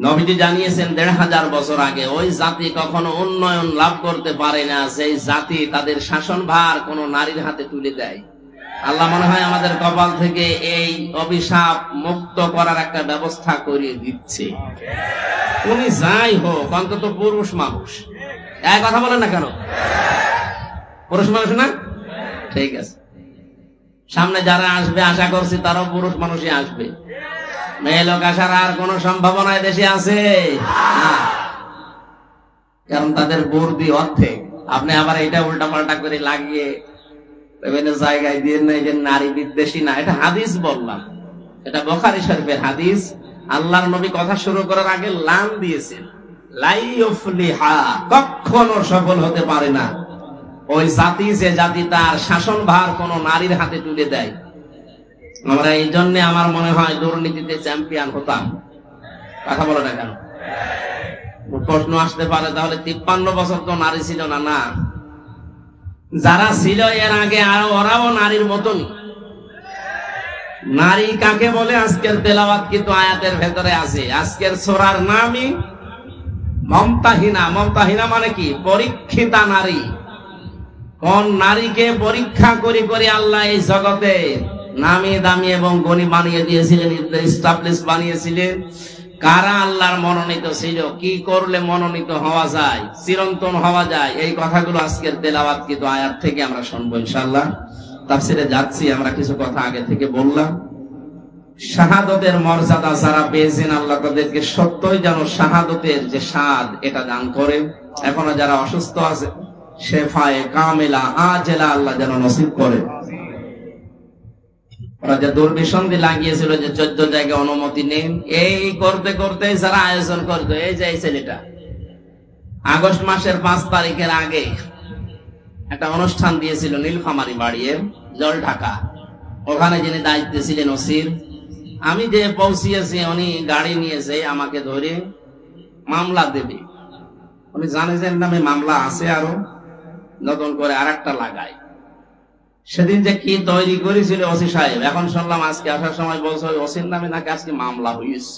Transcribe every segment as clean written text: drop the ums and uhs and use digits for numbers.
নবীজি জানিয়েছেন ১৫০০ বছর আগে ওই জাতি কখনো উন্নয়ন লাভ করতে পারে না সেই জাতি তাদের শাসনভার কোন নারীর হাতে তুলে দেয়। আল্লাহ মনে হয় আমাদের কপাল থেকে এই অভিশাপ মুক্ত করার একটা ব্যবস্থা করিয়ে দিচ্ছে। উনি যাই হোক অন্তত পুরুষ মানুষ। এক কথা বলেন না কেন? পুরুষ মানুষ না? ঠিক আছে, সামনে যারা আসবে আশা করছি তারাও পুরুষ মানুষই আসবে। মেয়ে লোক আসার আর কোন সম্ভাবনা দেশে আছে না, কারণ তাদের বুদ্ধি অর্ধেক। আপনি আবার এটা উল্টা পাল্টা করে লাগিয়ে বিভিন্ন জায়গায় দিয়ে নেই যে নারী বিদ্বেষী না। এটা হাদিস বললাম, এটা বুখারী শরীফের হাদিস। আল্লাহর নবী কথা শুরু করার আগে লাম দিয়েছেন, লা ইউফলিহা, কখনো সফল হতে পারে না ওই জাতি যে জাতি তার শাসনভার কোন নারীর হাতে তুলে দেয়। আমরা এই জন্য আমার মনে হয় দুর্নীতিতে চ্যাম্পিয়ন হতাম। কথা বলে না কেন? প্রশ্ন আসতে পারে তাহলে ৫৩ বছর তো নারী ছিল না? না, যারা ছিল এর আগে আর ওরাও নারীর মতন। নারী কাকে বলে আজকের তেলাওয়াত কিন্তু আয়াতের ভেতরে আছে। আজকের সূরার নামই মমতাহিনা। মমতাহিনা মানে কি? পরীক্ষিতা নারী। কোন নারীকে পরীক্ষা করে করে আল্লাহ এই জগতে নামি দামি এবং গণী বানিয়ে দিয়েছিলেন, এস্টাবলিশ বানিয়েছিলেন? কারা আল্লাহর মনোনীত ছিল? কি করলে মনোনীত হওয়া যায়, চিরন্তন হওয়া যায়? এই কথাগুলো আজকের তেলাওয়াত কিন্তু আয়াত থেকে আমরা শুনবো ইনশাআল্লাহ। তাফসীরে যাচ্ছি, আমরা কিছু কথা আগে থেকে বললাম। শাহাদতের মর্যাদা যারা পেয়েছেন আল্লাহ তাদেরকে সত্যই যেন শাহাদতের যে স্বাদ এটা দান করে। এখনো যারা অসুস্থ আছে শেফায়ে কামিলা আজেলা আল্লাহ যেন নসিব করে। ওরা যে দুর্বিসন্ধি লাগিয়েছিল যে 14 জায়গায় অনুমতি নেই, এই করতে করতে যারা আয়োজন করতো, এই যে এই ছেলেটা আগস্ট মাসের 5 তারিখের আগে একটা অনুষ্ঠান দিয়েছিল নীলফামারী বাড়ির জল ঢাকা। ওখানে যিনি দায়িত্বে ছিলেন ওসির, আমি যে পৌঁছিয়েছি উনি গাড়ি নিয়েছে আমাকে ধরে মামলা দেবে। উনি জানে যে নামে মামলা আছে, আরো নতুন করে আরেকটা লাগায়। সেদিন যে কি তৈরি করেছিল ওসি সাহেব, এখন শুনলাম আজকে আসার সময় বলছে ওসির নামে নাকি আজকে মামলা হয়েছে।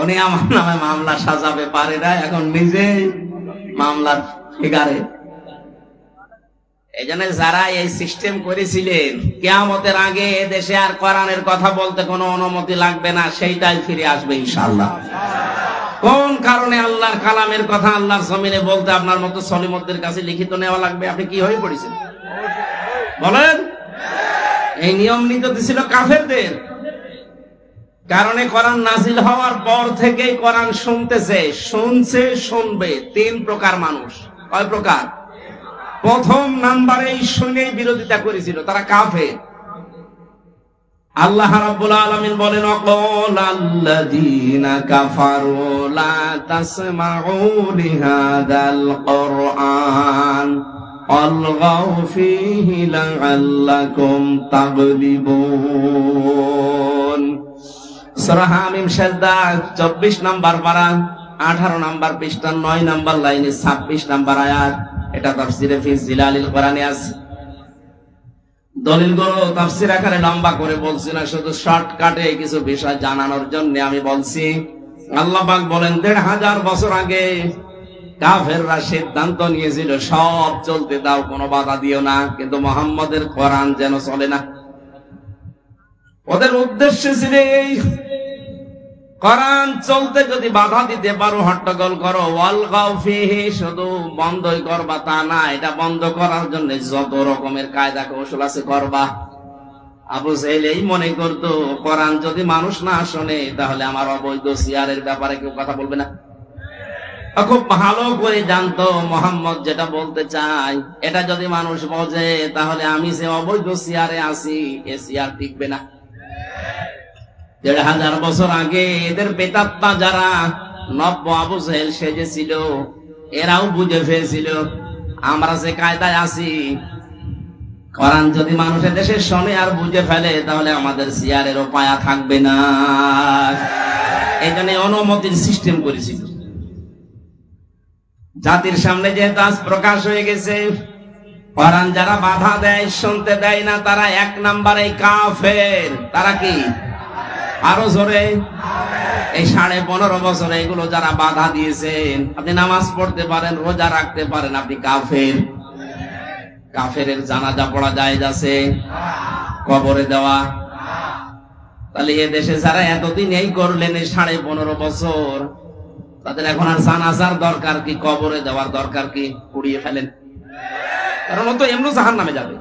উনি আমার নামে মামলা সাজাবে পারে না, এখন নিজেই মামলার ফিগারে। এই জন্য যারা এই সিস্টেম করেছিলেন কিয়ামতের আগে এদেশে আর কোরআনের কথা বলতে কোনো অনুমতি লাগবে না, সেইটাই ফিরে আসবে ইনশাআল্লাহ। কোন কারণে আল্লাহর কালামের কথা আল্লাহর জমিনে বলতে আপনার মতো সলিমতদের কাছে লিখিত নেওয়া লাগবে? আপনি কি হয়ে পড়েছেন বলেন? এই নিয়ম নীতি ছিল কাফেরদের কারণে। কোরআন নাজিল হওয়ার পর থেকেই কোরআন শুনতেছে, শুনছে, শুনবে 3 প্রকার মানুষ। কয় প্রকার? প্রথম নাম্বারে শুনেই বিরোধিতা করেছিল, তারা কাফের। আল্লাহ রাব্বুল আলামিন বলেন, ওয়াকাল্লাযীনা কাফারু লা তাসমাউ লিহাযাল কুরআন আলগাউ ফীহি লাআল্লাকুম তাগলিবুন। সূরা হামিম সাজদা 24 নাম্বার পারা 18 নাম্বার পৃষ্ঠা 9 নাম্বার লাইনে 26 নাম্বার আয়াত। এটা তাফসীরে ফি জিলালিল কোরআনে আছে। দলিলগুলো তাফসীর আকারে লম্বা করে বলছি না, শুধু শর্টকাটে কিছু বিষয় জানানোর জন্য আমি বলছি। আল্লাহ পাক বলেন ১৫০০ বছর আগে কাফেররা সিদ্ধান্ত নিয়েছিল সব চলতে দাও, কোনো বাধা দিও না, কিন্তু মুহাম্মদের কোরআন যেন চলে না। ওদের উদ্দেশ্য ছিল এই, কোরআন চলতে যদি বাধা দিতে পারো, হট্টগোল করো, ওয়ালগাউ ফীহি, শুধু বন্ধই করবা তা না, এটা বন্ধ করার জন্য যত রকমের কায়দা কৌশল আছে করবা। আবু জাহেল এই মনে করতো কোরআন যদি মানুষ না শোনে তাহলে আমার অবৈধ সিয়ারের ব্যাপারে কেউ কথা বলবে না। খুব ভালো করে জানতো মুহাম্মদ যেটা বলতে চাই এটা যদি মানুষ বোঝে তাহলে আমি যে অবৈধ সিয়ারে আছি এ সিয়ার টিকবে না। ১৫০০ বছর আগে এদের বেতাত্মা যারা নব্য আবু জাহেল সেজেছিল এরাও বুঝে ফেলেছিল আমরা যে কায়দায় আছি, কোরআন যদি মানুষের দেশে শোনে আর বুঝে ফেলে তাহলে আমাদের সিয়ারের উপায় থাকবে না। এই জন্য অনুমতির সিস্টেম করেছিল। জাতির সামনে যে আজ প্রকাশ হয়ে গেছে, কোরআন যারা বাধা দেয়, শুনতে দেয় না, তারা 1 নম্বরে কাফের। তারা কি? আরো জোরে। এই 15.5 বছরে এগুলো যারা বাধা দিয়েছেন, আপনি নামাজ পড়তে পারেন, রোজা রাখতে পারেন, আপনি কাফের। কাফেরের জানাজা পড়া জায়েজ আছে? কবরে দেওয়া? তাহলে এ দেশে যারা এতদিন এই করলেন, এই 15.5 বছর, তাদের এখন আর জানাজার দরকার কি, কবরে দেওয়ার দরকার কি? পুড়িয়ে ফেলেন। কারণ ও তো এমনি জাহান্নামে যাবে।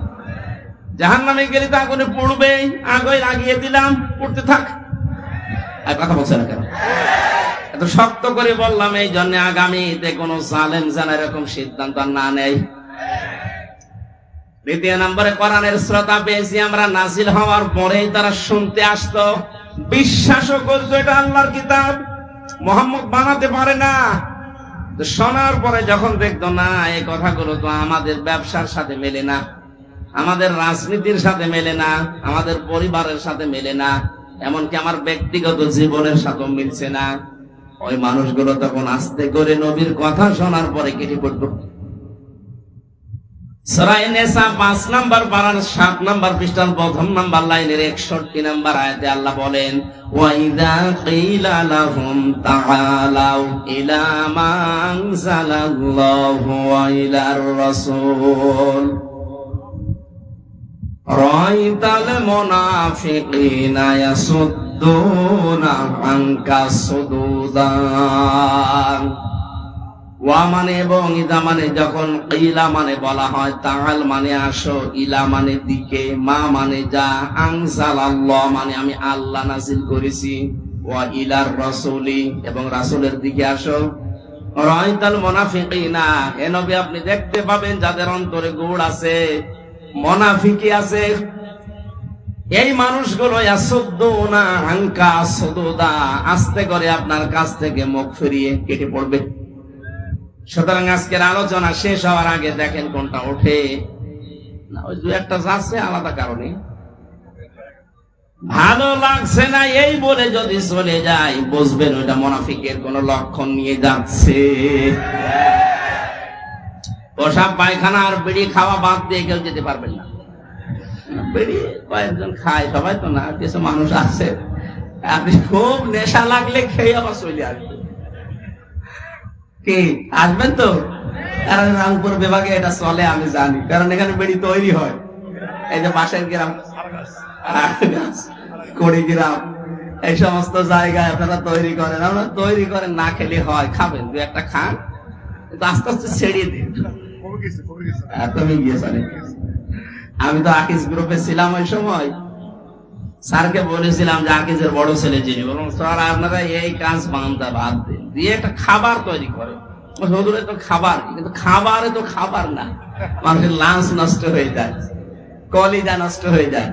জাহান্নামে গেলে তো আগুনে পড়বেই, আগুনে লাগিয়ে দিলাম, পড়তে থাক। আর কথা বলছে না কেন? এত শক্ত করে বললাম এই জন্য, আগামীতে কোন জালেম যেন এরকম সিদ্ধান্ত না নেয়। দ্বিতীয় নম্বরে, কোরআনের শ্রোতা পেয়েছি আমরা, নাজিল হওয়ার পরেই তারা শুনতে আসতো, বিশ্বাসও করতো এটা আল্লাহর কিতাব, মুহাম্মদ বানাতে পারে না। শোনার পরে যখন দেখতো না, এই কথাগুলো তো আমাদের ব্যবসার সাথে মেলে না, আমাদের রাজনীতির সাথে মেলে না, আমাদের পরিবারের সাথে মেলে না, এমনকি আমার ব্যক্তিগত জীবনের সাথেও মিলছে না, ওই মানুষগুলো তখন আস্তে করে নবীর কথা শোনার পরে কেটে পড়তো। সূরা নিসা 5 নম্বর পারার 7 নম্বর পৃষ্ঠার 1ম নম্বর লাইনের 61 নম্বর আয়াতে আল্লাহ বলেন, ওয়া ইযা কিলা লাহুম তাআলাউ ইলা মা আনজালাল্লাহু ওয়া ইলার রাসূল রাআইতাল মুনাফিকিনা ইয়াসুদ্দুনা আনকা সুদুদা। ওয়া মানে এবং ইদা মানে যখন, ইলা মানে বলা হয়, তাআল মানে আসো, ইলা মানে দিকে, মা মানে যা, আনজালাল্লাহ মানে আমি আল্লাহ নাযিল করেছি, ওয়া ইলার রাসূলি এবং রাসূলের দিকে আসো। রাআইতাল মুনাফিকিনা, হে নবী আপনি দেখতে পাবেন যাদের অন্তরে গুড় আছে, মুনাফিকি আছে, এই মানুষগুলো ইয়াসুদ্দুনা আনকা সুদুদা, আস্তে করে আপনার কাছ থেকে মুখ ফিরিয়ে কেটে পড়বে। সুতরাং আজকের আলোচনা শেষ হওয়ার আগে দেখেন কোনটা ওঠে না, ওই 2-1টা যাচ্ছে আলাদা কারণে, ভালো লাগছে না এই বলে যদি চলে যায়, বুঝবেন ওইটা মুনাফিকের কোন লক্ষণ নিয়ে যাচ্ছে। পোশাক পায়খানা আর বিড়ি খাওয়া বাদ দিয়ে কেউ যেতে পারবেন না। বিড়ি কয়েকজন খায়, সবাই তো না, কিছু মানুষ আছে, আপনি খুব নেশা লাগলে খেয়ে আবার চলে আসবেন। কি আসবেন তো? কারণ রংপুর বিভাগে এটা চলে আমি জানি, কারণ এখানে বিড়ি তৈরি হয়। এই যে পাশের গ্রাম, কুড়িগ্রাম, এই সমস্ত জায়গায় আপনারা তৈরি করেন, আপনারা তৈরি করেন, না খেলে হয়, খাবেন, 2-1টা খান, কিন্তু আস্তে আস্তে ছেড়িয়ে দিন। তুমি গিয়েছেন, আমি তো আকিজ গ্রুপে ছিলাম ওই সময়, স্যারকে বলেছিলাম যে আকিজের বড় ছেলে যিনি, বলুন স্যার আপনারা এই কাজ বান্দা বাদ দিন, দিয়ে একটা খাবার তৈরি করে। হুজুরে তো খাবার, কিন্তু খাবারে তো খাবার না, মানুষের লাঞ্চ নষ্ট হয়ে যায়, কলিজা নষ্ট হয়ে যায়।